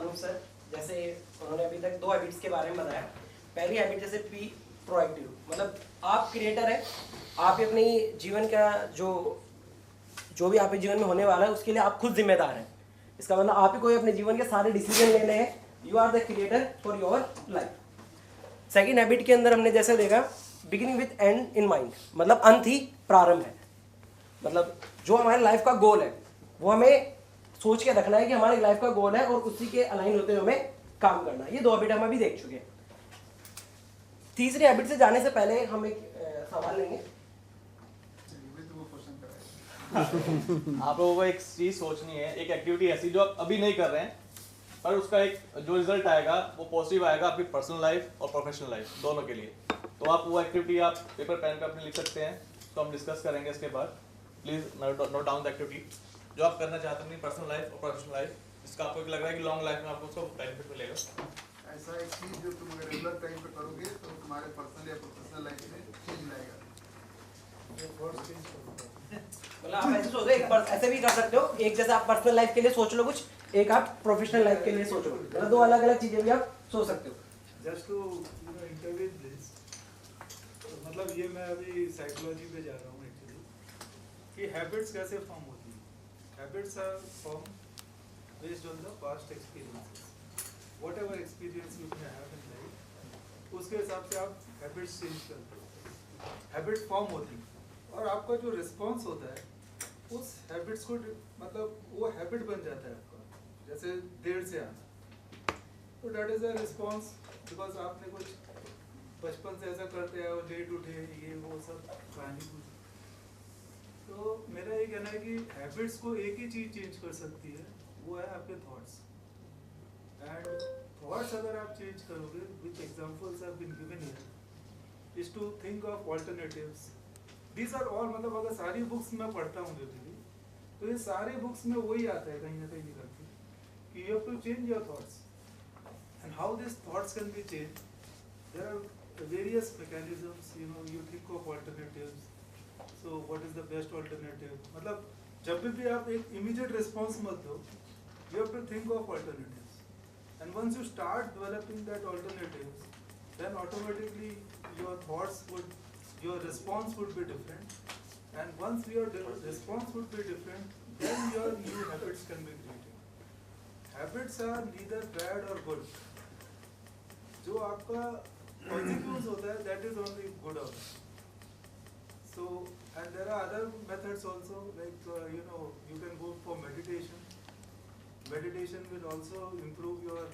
Anoop sir, जैसे उन्होंने अभी तक 2 हैबिट्स के बारे में बताया। पहली हैबिट जैसे बी प्रोएक्टिव, मतलब आप क्रिएटर हैं, आप अपनी जीवन का जो भी आपके जीवन में होने वाला है उसके लिए आप खुद जिम्मेदार हैं। इसका मतलब आप ही कोई अपने जीवन के सारे डिसीजन लेने हैं। You are the creator for your life. Second habit के अंदर हमने जैसे देखा beginning with end in mind, मतलब अंत ही प्रारंभ है। मतलब जो हमारे लाइफ का गोल है वो हमें सोच के रखना है कि हमारी लाइफ का गोल है और उसी के अलाइन होते हुए हमें काम करना है। ये 2 हैबिट हम अभी देख चुके हैं। तीसरी हैबिट से जाने से पहले हम एक सवाल लेंगे। आप लोगों को एक चीज सोचनी है, एक एक्टिविटी ऐसी जो आप अभी नहीं कर रहे हैं पर उसका एक जो रिजल्ट आएगा वो पॉजिटिव आएगा आपकी पर्सनल लाइफ और प्रोफेशनल लाइफ दोनों के लिए। तो आप वो एक्टिविटी आप पेपर पेन पे अपने लिख सकते हैं, तो हम डिस्कस करेंगे इसके बाद। Please note down the activity जो आप करना चाहते हैं अपनी पर्सनल लाइफ और प्रोफेशनल लाइफ, जिसका आपको लग रहा है कि लॉन्ग लाइफ में आपको उसको बेनिफिट मिलेगा। ऐसा एक चीज जो तुम अगर रेगुलर टाइम पे करोगे तो तुम्हारे पर्सनल या प्रोफेशनल लाइफ में चेंज लाएगा। मतलब आप ऐसे सोचो, एक ऐसे भी कर सकते हो, एक जैसे आप पर्सनल लाइफ के लिए सोच लो कुछ, एक आप प्रोफेशनल लाइफ के लिए सोचो, मतलब 2 अलग अलग चीजें भी आप सोच सकते हो। जस्ट टू इंटरव्यू दिस, मतलब ये मैं अभी साइकोलॉजी पे जा रहा हूँ एक्चुअली, कि हैबिट्स कैसे फॉर्म होती है। Habits are form based on the past experiences, whatever experience you can have in life, उसके हिसाब से आप हैबिट्स चेंज करते हो। हैबिट फॉर्म होती है और आपका जो रिस्पॉन्स होता है उस हैबिट्स को, मतलब वो हैबिट बन जाता है आपका। जैसे देर से आना, तो that is a response, because आपने कुछ बचपन से ऐसा करते हैं और लेट उठे, ये वो सब कहानी कुछ। तो मेरा ये कहना है कि हैबिट्स को एक ही चीज चेंज कर सकती है, वो है आपके थॉट्स। एंड थॉट्स अगर आप चेंज करोगे, which examples have been given here, is to think of alternatives. These are all, मतलब अगर सारी बुक्स मैं पढ़ता हूँ बेसिकली, तो ये सारे बुक्स में वही आता है कहीं ना कहीं निकल के, कि you have to change your thoughts. And how this thoughts can be change, there are various mechanisms, you think of alternatives, so what is the best alternative, मतलब जब भी आप एक immediate response मत दो, you have to think of alternatives, and once you start developing that alternatives, then automatically your thoughts would, your response would be different, and once your response would be different, then your new habits can be created. Habits are neither bad or good. जो आपका consequence होता है, that is only good of it. So, and there are other methods also, like you can go for meditation. Meditation will also improve your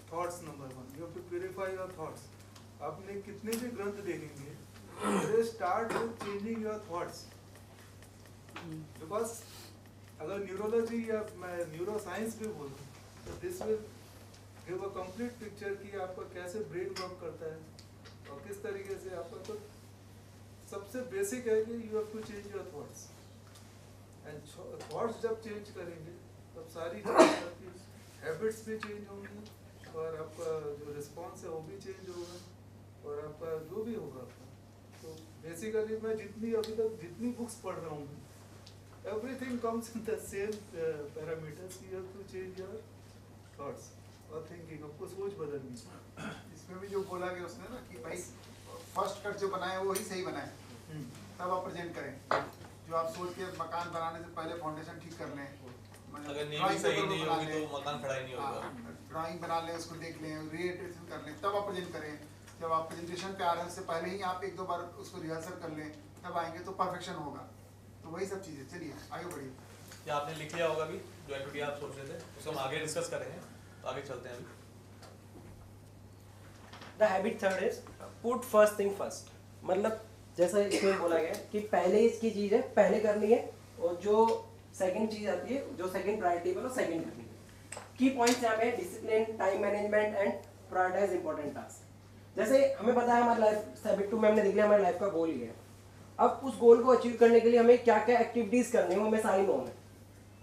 thoughts. Number 1, you have to purify your thoughts. आपने कितने भी ग्रंथ देखेंगे, they start with changing your thoughts. Because अगर neurology या मैं neuro science भी बोलूँ, तो this will give a complete picture कि आपका कैसे ब्रेन वर्क करता है और किस तरीके से आपका। तो सबसे बेसिक है कि you have to change your thoughts, and thoughts जब चेंज करेंगे तब सारी चीज़ें, हैबिट्स भी चेंज होंगी और आपका जो रिस्पॉन्स है वो भी चेंज होगा और आपका जो भी होगा आपका। तो बेसिकली मैं अभी तक जितनी बुक्स पढ़ रहा हूँ, everything comes in the same parameters. You have to change your thoughts और thinking, आपको सोच बदलनी है। इसमें भी जो बोला गया उसने ना कि भाई फर्स्ट कट जो बनाए वो ही सही बनाए, तब आप प्रेजेंट करें। जो आप सोच के मकान बनाने से पहले फाउंडेशन ठीक कर लें, अगर नींव सही नहीं होगी तो मकान खड़ा ही नहीं होगा। ड्राइंग बना लें, उसको देख लें, रीएडिशन कर लें, तब आप प्रेजेंट करें। जब आप प्रेजेंटेशन पे आ रहे हैं उससे पहले ही आप 1-2 बार उसको रिहर्सल कर लें, तब आएंगे तो परफेक्शन होगा। तो वही सब चीज़ें। चलिए आगे बढ़िए। या आपने लिख लिया होगा अभी जो एक्टिविटी आप सोच रहे थे, उसको हम आगे डिस्कस करेंगे। तो आगे चलते हैं अभी। The habit third is put first thing first, मतलब जैसा इसमें बोला गया कि पहले इसकी चीज़ है पहले करनी है, और जो सेकंड चीज़ आती है, जो सेकंड प्रायोरिटी पर सेकंड करनी है। की पॉइंट्स यहाँ पे discipline, time management and prioritise important task. जैसे हमें पता है हमारी लाइफ हैबिट 2 में हमने देख लिया हमारी लाइफ का गोल ही है। अब उस गोल को अचीव करने के लिए हमें क्या क्या एक्टिविटीज़ करनी है हमें सारी नॉन है,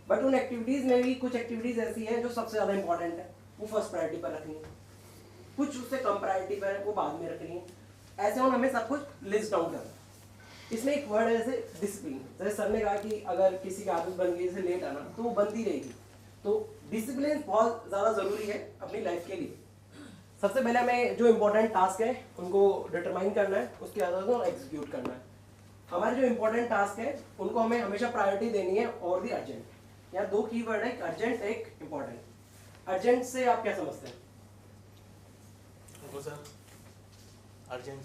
बट उन एक्टिविटीज़ में भी कुछ एक्टिविटीज़ ऐसी हैं जो सबसे ज़्यादा इंपॉर्टेंट है, वो फर्स्ट प्रायोरिटी पर रखनी है, कुछ उससे कम प्रायोरिटी पर है वो बाद में रखनी है। ऐसे हम हमें सब कुछ लिस्ट डाउन करना है। इसमें एक वर्ड है जैसे डिसिप्लिन। जैसे सर ने कहा कि अगर किसी की आदत बन गई जैसे लेट आना, तो वो बनती रहेगी, तो डिसिप्लिन बहुत ज़्यादा ज़रूरी है अपनी लाइफ के लिए। सबसे पहले हमें जो इम्पोर्टेंट टास्क है उनको डिटरमाइन करना है, उसके बाद उनको एग्जीक्यूट करना है। हमारे जो इम्पोर्टेंट टास्क है उनको हमें हमेशा प्रायोरिटी देनी है और दी अर्जेंट। यहाँ दो कीवर्ड है, एक अर्जेंट एक इम्पोर्टेंट। अर्जेंट से आप क्या समझते हैं? सर अर्जेंट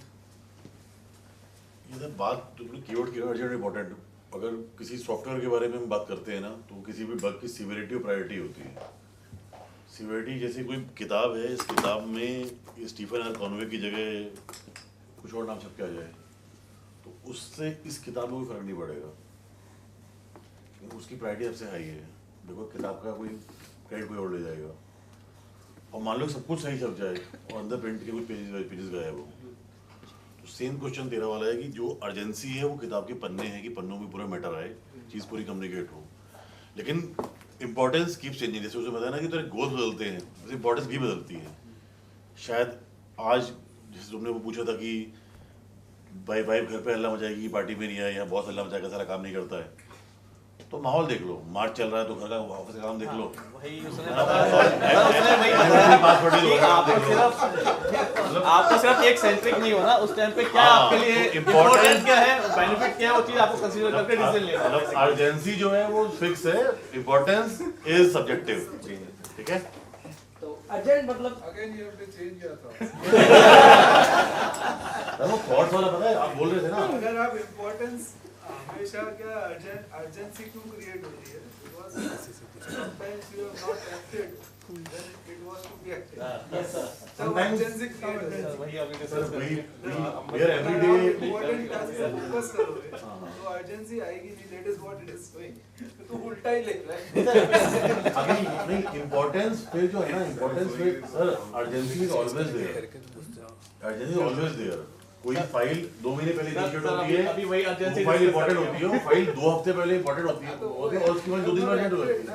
ये सब बात तुमने कीवर्ड किया अर्जेंट इम्पोर्टेंट। अगर किसी सॉफ्टवेयर के बारे में हम बात करते हैं ना, तो किसी भी बग की सीवियरिटी और प्रायोरिटी होती है। सीवियरिटी जैसे कोई किताब है, इस किताब में ये स्टीफन आर कॉनवे की जगह कुछ और नाम छप के आ जाए तो उससे इस किताब में कोई फर्क नहीं पड़ेगा, क्योंकि उसकी प्रायोरिटी सबसे हाई है। देखो किताब का कोई क्रेडिट कोई और ले जाएगा, और मान लो सब कुछ सही छप जाए और अंदर प्रिंट के कुछ पेजेस गायब हो, तो सेम क्वेश्चन तेरा वाला है कि जो अर्जेंसी है वो किताब के पन्ने हैं कि पन्नों में पूरा मैटर आए, चीज़ पूरी कम्युनिकेट हो। लेकिन इंपॉर्टेंस कीप चेंजिंग। जैसे उसे बताया ना कि तेरे गोल्स बदलते हैं, वैसे इंपॉर्टेंस भी बदलती है। शायद आज जैसे तुमने वो पूछा था कि भाई वाइफ घर पे हल्ला मचाएगी, पार्टी में नहीं आए, यहाँ बहुत हल्ला मचाएगा, सारा काम नहीं करता है, तो माहौल देख लो। मार्च चल रहा है तो घर का ऑफिस का काम देख लो। वही उसने आपको सिर्फ एक सेंट्रिक नहीं होना, उस टाइम पे क्या आपके लिए इम्पोर्टेंट क्या है, बेनिफिट क्या है, वो चीज आपको कंसीडर करके डिसीजन लेना है। अर्जेंसी जो है वो फिक्स है, इम्पोर्टेंस इज सब्जेक्टिव। ठीक है, तो अर्जेंट मतलब again you have to change your वो थॉट्स वाला पता है, आप बोल रहे थे ना। अगर आप इम्पोर्टेंस हमेशा क्या अर्जेंसी क्यों क्रिएट होती है? Because sometimes you have not acted then it was to be acted. Yes sir. So urgency create होती है। वही अभी sir discuss we are every अगर आप day इम्पोर्टेंट टास्क पे फोकस करोगे तो अर्जेंसी आएगी नहीं। That is what it is doing. तो उल्टा ही लिख रहा है। अभी नहीं, इम्पोर्टेंस फिर जो है ना, इम्पोर्टेंस फिर sir urgency is always there. Urgency is always there. कोई फाइल 2 महीने पहले इनिशिएट होती है, अभी वही urgency वो फाइल discuss इंपॉर्टेंट कर रहे होती है, वो फाइल 2 हफ्ते पहले इंपॉर्टेंट होती है, और उसकी फाइल 2 दिन में अर्जेंट हो जाती है।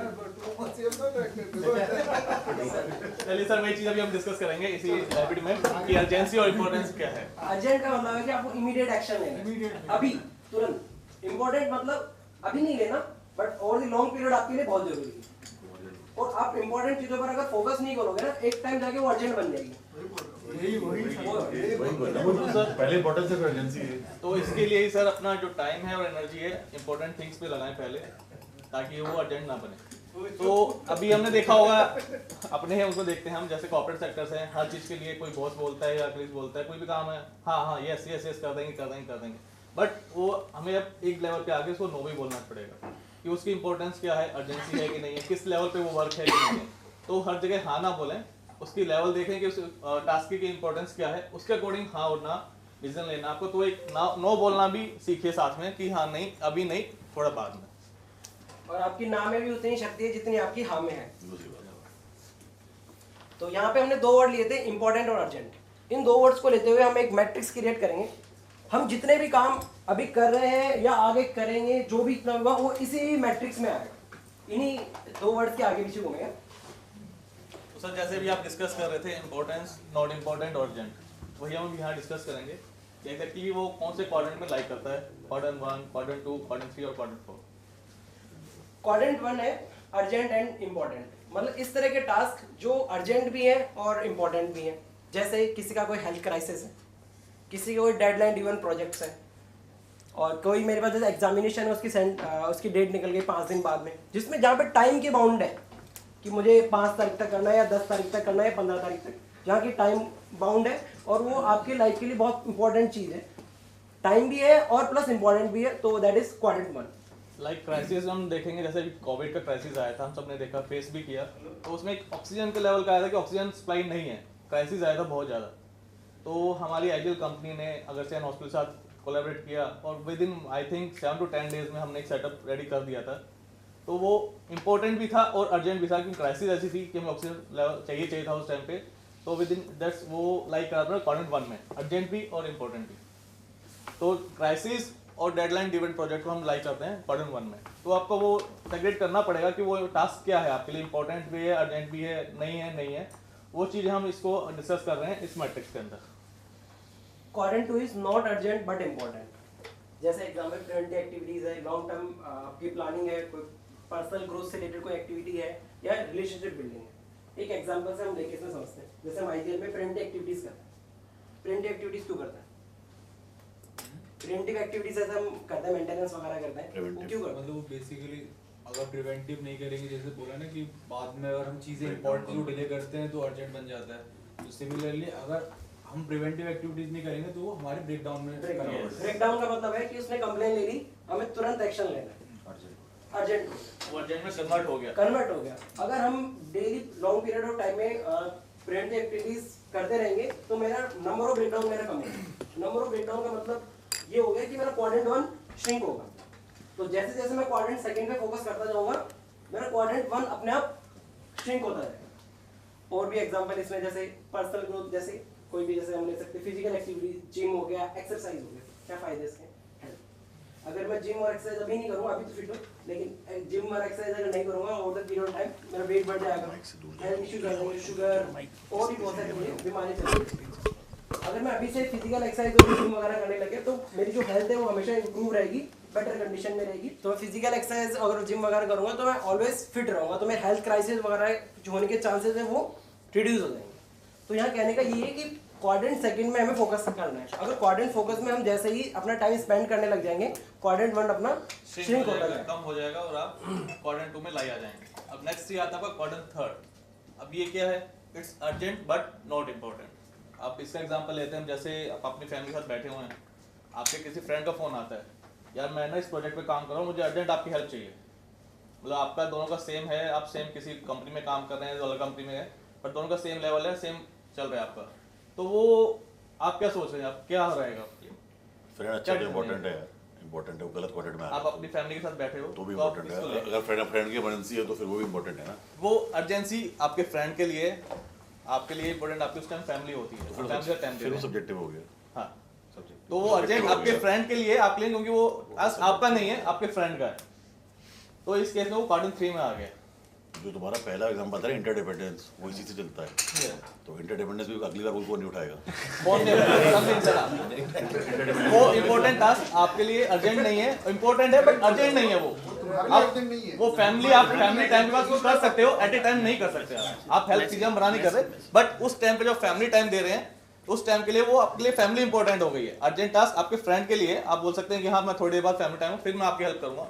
चलिए सर, वही चीज अभी हम डिस्कस करेंगे इसी रैपिड में कि अर्जेंसी और इम्पोर्टेंस क्या है। अर्जेंट का मतलब है कि आपको इमीडिएट एक्शन लेना है, अभी तुरंत। इम्पोर्टेंट मतलब अभी नहीं लेना, but over the long period आपके लिए बहुत जरूरी है। और आप इम्पोर्टेंट चीजों पर अगर फोकस नहीं करोगे ना, एक टाइम जाके वो अर्जेंट बन जाएगी। पहले इम्पोर्टेंस है, अर्जेंसी है। तो इसके लिए ही सर अपना जो टाइम है और एनर्जी है इंपॉर्टेंट थिंग्स पे लगाएं पहले, ताकि वो अर्जेंट ना बने। तो अभी हमने देखा होगा, अपने हैं उसको देखते हैं हम, जैसे कॉर्पोरेट सेक्टर्स हैं, हर चीज़ के लिए कोई बॉस बोलता है या पुलिस बोलता है, कोई भी काम है, हाँ हाँ यस यस यस कर देंगे कर देंगे कर देंगे, बट वो हमें अब एक लेवल पे आगे उसको नो भी बोलना पड़ेगा कि उसकी इंपॉर्टेंस क्या है, अर्जेंसी है कि नहीं है, किस लेवल पे वो वर्क है कि नहीं है। तो हर जगह हाँ ना बोलें, उसकी लेवल देखें कि उस टास्क की इंपॉर्टेंस क्या है, उसके अकॉर्डिंग हाँ और ना डिसीजन लेना आपको। तो एक नो बोलना भी सीखिए साथ में कि हाँ नहीं अभी नहीं, थोड़ा बाद में। और आपकी ना में भी उतनी शक्ति है जितनी आपकी हाँ में है। तो यहाँ पे हमने 2 वर्ड लिए थे, इंपॉर्टेंट और अर्जेंट। इन 2 वर्ड्स को लेते हुए हम एक मैट्रिक्स क्रिएट करेंगे। हम जितने भी काम अभी कर रहे हैं या आगे करेंगे, जो भी इतना होगा वो इसी मैट्रिक्स में आएगा, इन्हीं 2 वर्ड्स के आगे पीछे घूमेगा। तो सर जैसे भी आप डिस्कस कर रहे थे इंपॉर्टेंस, नॉट इंपॉर्टेंट और अर्जेंट, वही हम यहाँ डिस्कस करेंगे कि एग्जैक्टली वो कौन से क्वाड्रेंट में लाइक करता है, क्वाड्रेंट 1, क्वाड्रेंट 2, क्वाड्रेंट 3 और क्वाड्रेंट 4। क्वाड्रेंट 1 है अर्जेंट एंड इम्पोर्टेंट, मतलब इस तरह के टास्क जो अर्जेंट भी है और इम्पोर्टेंट भी है। जैसे किसी का कोई हेल्थ क्राइसिस है, किसी का कोई डेडलाइन ड्रिवन प्रोजेक्ट्स है, और कोई मेरे पास जैसे एग्जामिनेशन है, उसकी डेट निकल गई 5 दिन बाद में, जिसमें जहाँ पे टाइम की बाउंड है कि मुझे 5 तारीख तक करना है या 10 तारीख तक करना है या 15 तारीख तक, जहाँ की टाइम बाउंड है, और वो आपकी लाइफ के लिए बहुत इंपॉर्टेंट चीज़ है, टाइम भी है और प्लस इंपॉर्टेंट भी है, तो that is quadrant 1। Like crisis हम देखेंगे, जैसे कोविड का क्राइसिस आया था, हम सबने देखा, फेस भी किया, तो उसमें एक ऑक्सीजन के लेवल का आया था कि ऑक्सीजन सप्लाई नहीं है, क्राइसिस आया था बहुत ज़्यादा। तो हमारी आइडियल कंपनी ने अगरसेन हॉस्पिटल के साथ कोलैबोरेट किया और with in I think 7 to 10 days में हमने एक सेटअप रेडी कर दिया था। तो वो इम्पोर्टेंट भी था और अर्जेंट भी था, क्योंकि क्राइसिस ऐसी थी कि हमें ऑक्सीजन लेवल चाहिए था उस टाइम पे। तो विद इन दैट्स वो लाइक करा था क्वाड्रेंट 1 में, अर्जेंट भी और इम्पोर्टेंट भी। तो क्राइसिस और डेडलाइन ड्रिवन प्रोजेक्ट को हम लाइक करते हैं क्वाड्रेंट 1 में। तो आपको वो सेग्रेट करना पड़ेगा कि वो टास्क क्या है आपके लिए, इंपॉर्टेंट भी है, अर्जेंट भी है, नहीं है। वो चीज़ें हम इसको डिस्कस कर रहे हैं इस मैट्रिक्स के अंदर। Quadrant 2 is not urgent but important. जैसे एग्जाम्पल प्रिवेंटिव एक्टिविटीज है, लॉन्ग टर्म आपकी प्लानिंग है, कोई पर्सनल ग्रोथ से रिलेटेड कोई एक्टिविटी है, या रिलेशनशिप बिल्डिंग है। एक एग्जांपल से हम लेके इसमें समझते हैं, जैसे हम आईजीएल में प्रिवेंटिव एक्टिविटीज करते हैं। प्रिवेंटिव एक्टिविटीज क्यों करते हैं? प्रिवेंटिव एक्टिविटीज ऐसे हम करते हैं, मेंटेनेंस वगैरह करते हैं, वो क्यों करते हैं? मतलब बेसिकली अगर प्रिवेंटिव नहीं करेंगे, जैसे बोला ना कि बाद में अगर हम चीज़ें इंपॉर्टेंट जो डिले करते हैं तो अर्जेंट बन जाता है, तो सिमिलरली अगर हम प्रिवेंटिव एक्टिविटीज नहीं करेंगे तो वो हमारे ब्रेकडाउन में ब्रेकडाउन का मतलब है कि उसने कंप्लेन ले ली, हमें तुरंत एक्शन लेना है, अर्जेंट वो अर्जेंट में कन्वर्ट हो गया। कन्वर्ट हो गया। अगर हम daily long period of time में प्रिवेंटिव एक्टिविटीज करते रहेंगे तो मेरा नंबर ऑफ ब्रेकडाउन मेरा कम होगा। नंबर ऑफ ब्रेकडाउन का मतलब ये हो गया कि मेरा क्वाड्रेंट 1 श्रिंक होगा। तो जैसे जैसे मैं क्वाड्रेंट सेकंड पे फोकस करता जाऊंगा, मेरा क्वाड्रेंट 1 अपने आप श्रिंक होता जाएगा। और भी एग्जांपल इसमें जैसे पर्सनल ग्रोथ, जैसे कोई भी जैसे हम ले सकते हैं फिजिकल एक्टिविटी, जिम हो गया, एक्सरसाइज हो गया। क्या फायदे इसके? हेल्थ। अगर मैं जिम और एक्सरसाइज अभी नहीं करूंगा, अभी तो फिट हूं, लेकिन जिम और एक्सरसाइज अगर नहीं करूंगा over the period of time मेरा वेट बढ़ जाएगा, हेल्थ इश्यूज आ जाएंगे, शुगर और भी बहुत सारी बीमारी चलेगी। अगर मैं अभी से फिजिकल एक्सरसाइज और जिम वगैरह करने लगे तो मेरी जो हेल्थ है वो हमेशा इंप्रूव रहेगी, बेटर कंडीशन में रहेगी। तो मैं फिजिकल एक्सरसाइज अगर जिम वगैरह करूंगा तो मैं ऑलवेज फिट रहूंगा, तो मेरे हेल्थ क्राइसिस वगैरह जो होने के चांसेस है वो रिड्यूस हो जाएंगे। तो यहाँ कहने का ये है कि क्वाड्रेंट सेकंड में हमें फोकस करना है। अगर क्वाड्रेंट फोकस में हम जैसे ही अपना टाइम स्पेंड करने लग जाएंगे, क्वाड्रेंट 1 अपना श्रिंक होता जाएगा, कम हो जाएगा और आप क्वाड्रेंट 2 में लाई आ जाएंगे। अब नेक्स्ट ये आता है आपका क्वाड्रेंट 3। अब ये क्या है? It's urgent but not important. आप इसका एग्जांपल लेते हैं, जैसे आप अपनी फैमिली के साथ बैठे हुए हैं, आपके किसी फ्रेंड का फोन आता है, यार मैं ना इस प्रोजेक्ट पे काम कर रहा हूँ, मुझे अर्जेंट आपकी हेल्प चाहिए। मतलब आपका दोनों का सेम है, आप सेम किसी कंपनी में काम कर रहे हैं, अलग कंपनी में है, पर दोनों का सेम लेवल है, सेम चल रहा है आपका, तो वो आप क्या सोच रहे हैं? आप क्या रहेगा आपके लिए? फ्रेंड अच्छा तो इम्पोर्टेंट है यार, इम्पोर्टेंट है, वो गलत क्वाड्रेंट में आ आप अपनी फैमिली के साथ बैठे हो तो भी आप इम्पोर्टेंट किसको है। लेंगे? अगर फ्रेंड की इमरजेंसी है तो फिर वो भी इम्पोर्टेंट है ना। वो अर्जेंसी आपके फ्रेंड के लिए, आपके लिए इम्पोर्टेंट, आपकी उस टाइम फैमिली होती है, फिर फैमिली का टाइम फिर वो सब्जेक्टिव हो गया। हाँ, सब्जेक्टिव तो वो अर्जेंट आपके फ्रेंड के लिए, आपके लिए, क्योंकि वो आपका नहीं है, आपके फ्रेंड का है, तो इस केस में वो क्वाड्रेंट 3 में आ गया। जो तुम्हारा पहला एग्जांपल था इंटरडिपेंडेंस, वो इसी से चलता है। तो इंटरडिपेंडेंस भी अगली बार कोई नहीं उठाएगा। कौन वो इम्पोर्टेंट टास्क आपके लिए अर्जेंट नहीं है, इम्पोर्टेंट है बट अर्जेंट नहीं है। वो फैमिली, आप फैमिली टाइम के बाद कुछ कर सकते हो, एट ए टाइम नहीं कर सकते आप हेल्प चीजें मना नहीं कर रहे, बट उस टाइम पे जब फैमिली टाइम दे रहे हैं, उस टाइम के लिए वो आपके लिए फैमिली इंपॉर्टेंट हो गई है। अर्जेंट टास्क आपके फ्रेंड के लिए आप बोल सकते हैं कि हाँ मैं थोड़ी देर बाद फैमिली टाइम फिर मैं आपकी हेल्प करूंगा,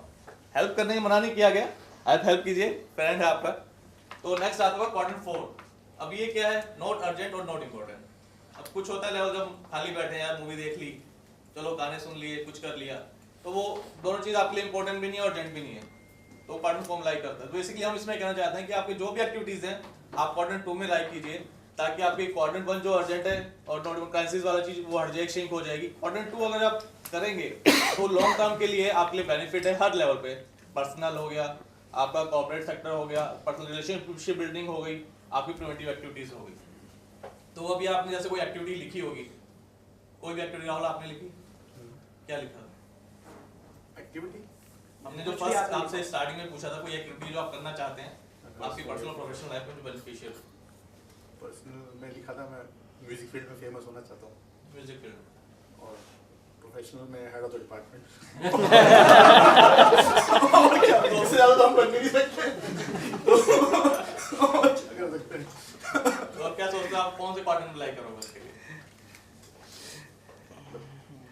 हेल्प करने की मना नहीं किया गया, आप हेल्प कीजिए, फ्रेंड है आपका। तो नेक्स्ट आता है क्वाड्रेंट 4। अब ये क्या है? नॉट अर्जेंट और नॉट इम्पोर्टेंट। अब कुछ होता है लेवल जब खाली बैठे हैं, यार मूवी देख ली, चलो गाने सुन लिए, कुछ कर लिया, तो वो दोनों चीज आपके लिए इंपॉर्टेंट भी नहीं है और अर्जेंट भी नहीं है, तो क्वाड्रेंट 4 में लाइक करता है। तो बेसिकली हम इसमें कहना चाहते हैं कि आपकी जो भी एक्टिविटीज हैं आप क्वाड्रेंट 2 में लाइक कीजिए, ताकि आपकी क्वाड्रेंट 1 जो अर्जेंट है और नॉट क्राइसिस वाला चीज वो हट जाए, श्रिंक हो जाएगी। क्वाड्रेंट 2 अगर आप करेंगे तो लॉन्ग टर्म के लिए आपके लिए बेनिफिट है हर लेवल पे। पर्सनल हो गया, आपका कॉर्पोरेट सेक्टर हो गया, पर्सनल रिलेशनशिप बिल्डिंग हो गई, आपकी प्रिवेंटिव एक्टिविटीज हो गई। तो अभी आपने जैसे कोई एक्टिविटी लिखी होगी, कोई भी एक्टिविटी राहुल आपने लिखी, क्या लिखा? एक्टिविटी हमने जो फर्स्ट आपसे स्टार्टिंग में पूछा था, कोई एक्टिविटी जो आप करना चाहते हैं आपकी पर्सनल प्रोफेशनल लाइफ में जो बेनिफिशियल। पर्सनल में लिखा था मैं म्यूजिक फील्ड में फेमस होना चाहता हूँ, म्यूजिक फील्ड। और प्रोफेशनल में हेड ऑफ द डिपार्टमेंट। उससे ज्यादा तो हम बन नहीं सकते। तो अब क्या सोचते हो आप कौन से पार्टनर अप्लाई करोगे उसके लिए?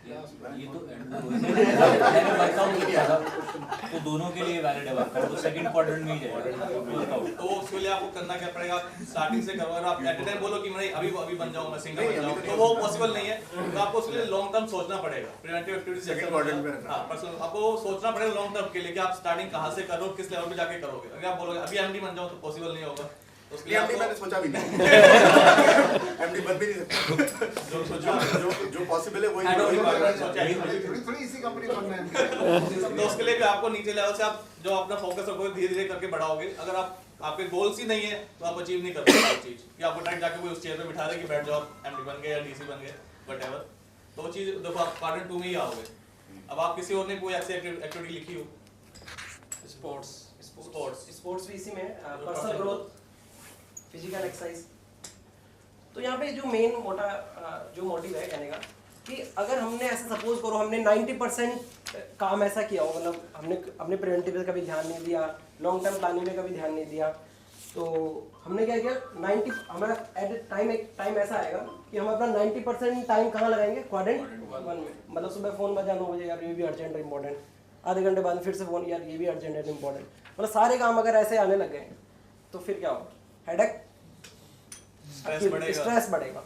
ये तो मैंने वर्कआउट किया था, तो दोनों के लिए वैलिड है वर्कआउट, तो सेकंड क्वाड्रेंट में ही जाएगा वर्कआउट। तो उसके लिए आपको करना क्या पड़ेगा? स्टार्टिंग से करो। अगर आप एट ए टाइम बोलो कि मैं अभी बन जाऊं, मैं सिंगर बन जाऊं, तो वो पॉसिबल नहीं है। तो आपको उसके लिए लॉन्ग टर्म सोचना पड़ेगा। प्रिवेंटिव एक्टिविटीज सेकंड क्वाड्रेंट में रहना। हां, पर्सनल आपको सोचना पड़ेगा लॉन्ग टर्म के लिए कि आप स्टार्टिंग कहां से कर रहे हो, किस लेवल पे जाके करोगे। अगर आप बोलोगे अभी एमडी बन जाऊं तो पॉसिबल नहीं होगा। तो उसके लिए एमडी मैंने आपको सोचा भी नहीं। एमडी बन भी नहीं सकता। जो सोचो जो पॉसिबल है वही Head of department सोचा ही सोचा ही। थोड़ी इसी कंपनी बनना है। तो उसके लिए भी आपको नीचे लेवल से आप जो अपना फोकस रखोगे, धीरे धीरे करके बढ़ाओगे। अगर आप आपके गोल्स ही नहीं है तो आप अचीव नहीं कर पाओगे वो चीज कि आपको डायरेक्ट जाके कोई उस चेयर पे बिठा दे कि बैठ जाओ, आप एमडी बन गए या डीसी बन गए, व्हाटएवर। तो वो चीज देखो आप क्वाड्रेंट 2 में ही आओगे। अब आप किसी और ने कोई ऐसी एक्टिविटी लिखी हो? स्पोर्ट्स भी इसी में है, पर्सनल ग्रोथ, फिजिकल एक्सरसाइज। तो यहाँ पे जो मेन जो मोटिव है कहने का कि अगर हमने ऐसा सपोज करो हमने 90% काम ऐसा किया हो, मतलब हमने अपने प्रिवेंटिव पे कभी ध्यान नहीं दिया, लॉन्ग टर्म प्लानिंग में कभी ध्यान नहीं दिया, तो हमने क्या किया 90 हमारा एट टाइम एक टाइम ऐसा आएगा कि हम अपना 90% टाइम कहाँ लगाएंगे क्वाड्रेंट 1 में। मतलब सुबह फ़ोन बजा 9 बजे, यार ये भी अर्जेंट है इंपॉर्टेंट, आधे घंटे बाद फिर से फ़ोन, यार ये भी अर्जेंट है इंपॉर्टेंट। मतलब सारे काम अगर ऐसे आने लग गए तो फिर क्या होगा, हेडेक, स्ट्रेस बढ़ेगा।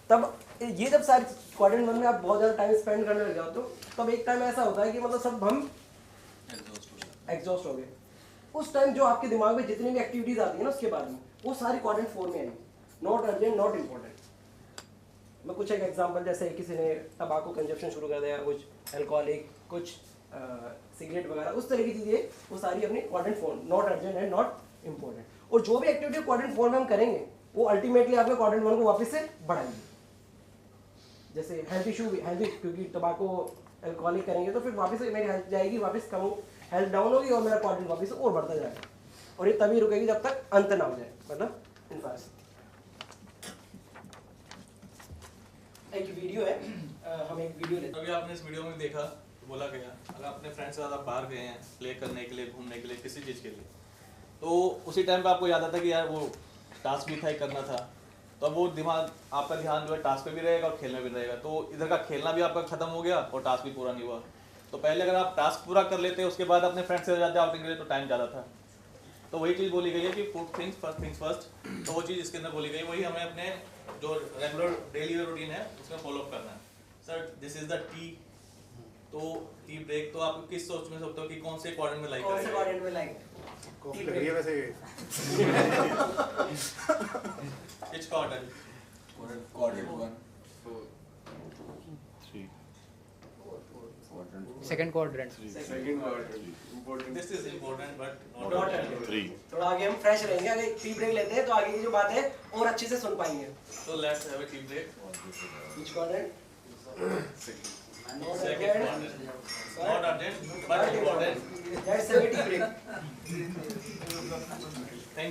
तब ये जब सारी क्वाड्रेंट 1 में आप बहुत ज़्यादा टाइम स्पेंड करने लग जाओ तो तब एक टाइम ऐसा होता है कि मतलब सब हम एग्जॉस्ट हो गए। उस टाइम जो आपके दिमाग में जितनी भी एक्टिविटीज आती है ना उसके बाद में वो सारी क्वाड्रेंट 4 में आएंगी, नॉट अर्जेंट नॉट इम्पोर्टेंट। मैं कुछ एक एग्जांपल, जैसे किसी ने तंबाकू कंजप्शन शुरू कर दिया, कुछ अल्कोहलिक, कुछ सिगरेट वगैरह, उस तरह की चीज़ें वो सारी अपनी quadrant 4, not urgent and not important. और जो भी एक्टिविटी क्वाड्रेंट 4 में हम करेंगे वो अल्टीमेटली आपके क्वाड्रेंट 1 को वापस से बढ़ाएंगे। जैसे हेल्थ इशू भी, हेल्थ, क्योंकि तंबाकू अल्कोहलिक करेंगे तो फिर वापस से मेरी हेल्थ जाएगी, वापस कम हेल्थ डाउन होगी और मेरा क्वाड्रेंट वापस और बढ़ता जाएगा। और ये तभी रुकेगी जब तक अंत ना हो जाए, मतलब इनफास्ट। एक वीडियो है, हम एक वीडियो लेते हैं। अभी आपने इस वीडियो में देखा, बोला गया अगर अपने फ्रेंड्स के साथ आप बाहर गए हैं प्ले करने के लिए, घूमने के लिए, किसी चीज़ के लिए, तो उसी टाइम पे आपको याद आता कि यार वो टास्क भी था, करना था, तो अब वो दिमाग, आपका ध्यान जो है टास्क पे भी रहेगा और खेलने भी रहेगा। तो इधर का खेलना भी आपका खत्म हो गया और टास्क भी पूरा नहीं हुआ। तो पहले अगर आप टास्क पूरा कर लेते उसके बाद अपने फ्रेंड्स से जाते आउटिंग के लिए तो टाइम ज़्यादा था। तो वही चीज़ बोली गई है कि पुट थिंग्स फर्स्ट। तो वो चीज़ इसके अंदर बोली गई, वही हमें अपने जो रेगुलर डेली रूटीन है उसमें फॉलो अप करना है। Sir this is the T, तो टी ब्रेक, तो आप किस सोच में सोचते हो कि कौन से क्वाड्रेंट में लाइक कौन से क्वाड्रेंट में लाइक कॉफी लग रही है वैसे। Which quadrant? Quadrant 1. Second quadrant. This is important but not Not urgent. 3 थोड़ा आगे हम फ्रेश रहेंगे, अगर टी ब्रेक लेते हैं तो आगे की जो बात है और अच्छे से सुन पाएंगे। So let's have a tea break. Which quadrant? Not Second urgent. quadrant. Not urgent but important. That's a tea break. Thank you.